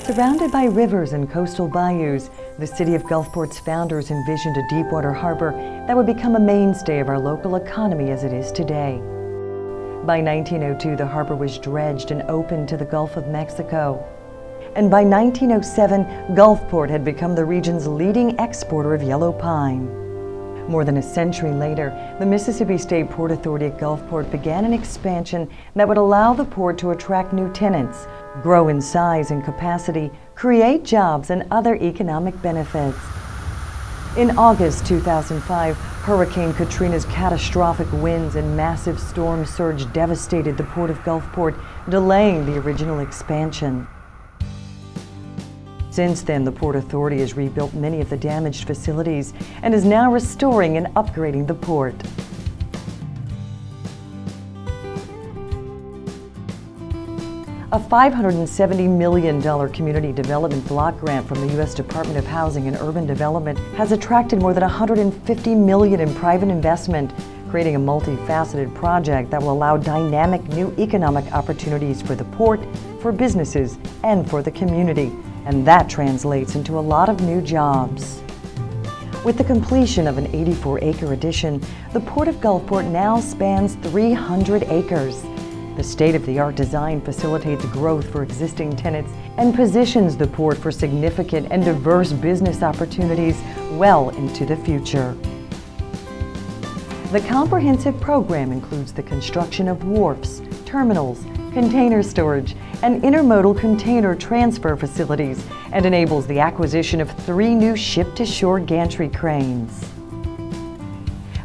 Surrounded by rivers and coastal bayous, the city of Gulfport's founders envisioned a deepwater harbor that would become a mainstay of our local economy as it is today. By 1902, the harbor was dredged and opened to the Gulf of Mexico. And by 1907, Gulfport had become the region's leading exporter of yellow pine. More than a century later, the Mississippi State Port Authority at Gulfport began an expansion that would allow the port to attract new tenants, grow in size and capacity, create jobs and other economic benefits. In August 2005, Hurricane Katrina's catastrophic winds and massive storm surge devastated the Port of Gulfport, delaying the original expansion. Since then, the Port Authority has rebuilt many of the damaged facilities and is now restoring and upgrading the port. A $570 million community development block grant from the U.S. Department of Housing and Urban Development has attracted more than $150 million in private investment, creating a multifaceted project that will allow dynamic new economic opportunities for the port, for businesses, and for the community. And that translates into a lot of new jobs. With the completion of an 84-acre addition, the Port of Gulfport now spans 300 acres. The state-of-the-art design facilitates growth for existing tenants and positions the port for significant and diverse business opportunities well into the future. The comprehensive program includes the construction of wharfs, terminals, container storage, and intermodal container transfer facilities, and enables the acquisition of 3 new ship-to-shore gantry cranes.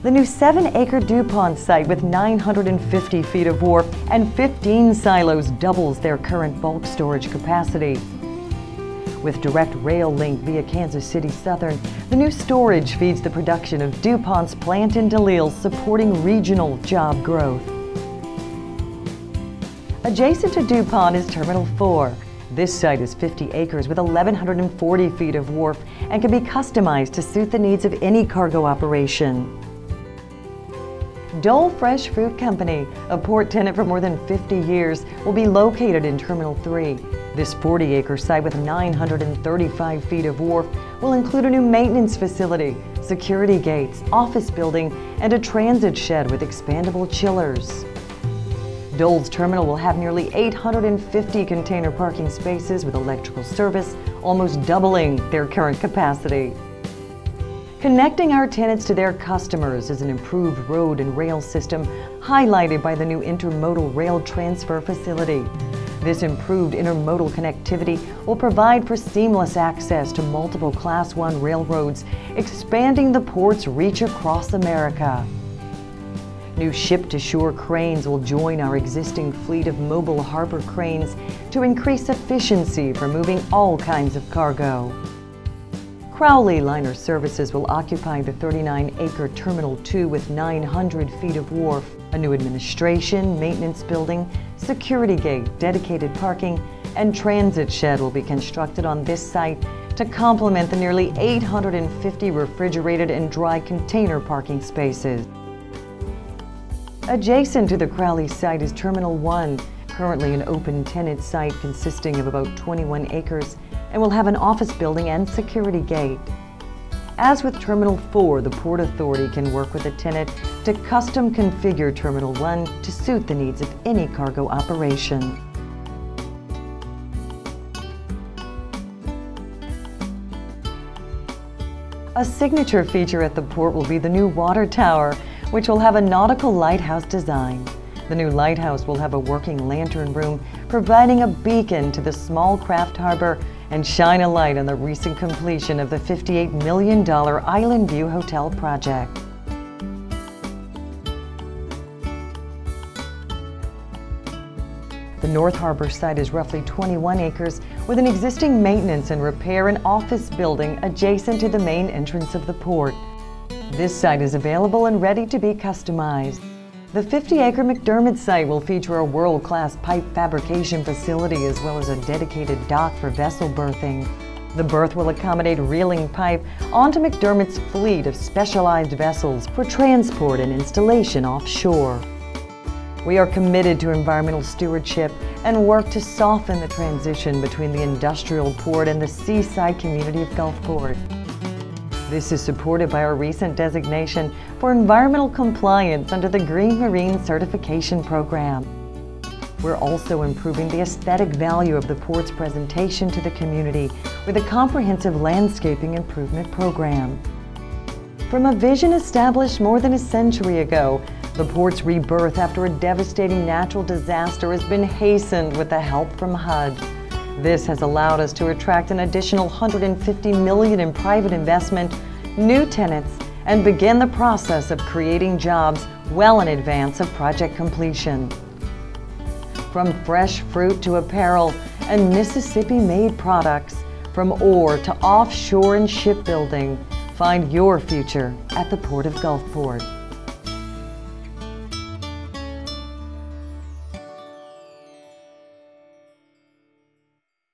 The new 7-acre DuPont site with 950 feet of wharf and 15 silos doubles their current bulk storage capacity. With direct rail link via Kansas City Southern, the new storage feeds the production of DuPont's plant in Delisle, supporting regional job growth. Adjacent to DuPont is Terminal 4. This site is 50 acres with 1,140 feet of wharf and can be customized to suit the needs of any cargo operation. Dole Fresh Fruit Company, a port tenant for more than 50 years, will be located in Terminal 3. This 40-acre site with 935 feet of wharf will include a new maintenance facility, security gates, office building, and a transit shed with expandable chillers. Dole's terminal will have nearly 850 container parking spaces with electrical service, almost doubling their current capacity. Connecting our tenants to their customers is an improved road and rail system highlighted by the new intermodal rail transfer facility. This improved intermodal connectivity will provide for seamless access to multiple Class I railroads, expanding the port's reach across America. New ship-to-shore cranes will join our existing fleet of mobile harbor cranes to increase efficiency for moving all kinds of cargo. Crowley Liner Services will occupy the 39-acre Terminal 2 with 900 feet of wharf. A new administration, maintenance building, security gate, dedicated parking, and transit shed will be constructed on this site to complement the nearly 850 refrigerated and dry container parking spaces. Adjacent to the Crowley site is Terminal 1, currently an open tenant site consisting of about 21 acres, and will have an office building and security gate. As with Terminal 4, the Port Authority can work with a tenant to custom configure Terminal 1 to suit the needs of any cargo operation. A signature feature at the port will be the new water tower, which will have a nautical lighthouse design. The new lighthouse will have a working lantern room, providing a beacon to the small craft harbor and shine a light on the recent completion of the $58 million Island View Hotel project. The North Harbor site is roughly 21 acres with an existing maintenance and repair and office building adjacent to the main entrance of the port. This site is available and ready to be customized. The 50-acre McDermott site will feature a world-class pipe fabrication facility as well as a dedicated dock for vessel berthing. The berth will accommodate reeling pipe onto McDermott's fleet of specialized vessels for transport and installation offshore. We are committed to environmental stewardship and work to soften the transition between the industrial port and the seaside community of Gulfport. This is supported by our recent designation for environmental compliance under the Green Marine Certification Program. We're also improving the aesthetic value of the port's presentation to the community with a comprehensive landscaping improvement program. From a vision established more than a century ago, the port's rebirth after a devastating natural disaster has been hastened with the help from HUD. This has allowed us to attract an additional $150 million in private investment, new tenants, and begin the process of creating jobs well in advance of project completion. From fresh fruit to apparel and Mississippi-made products, from ore to offshore and shipbuilding, find your future at the Port of Gulfport.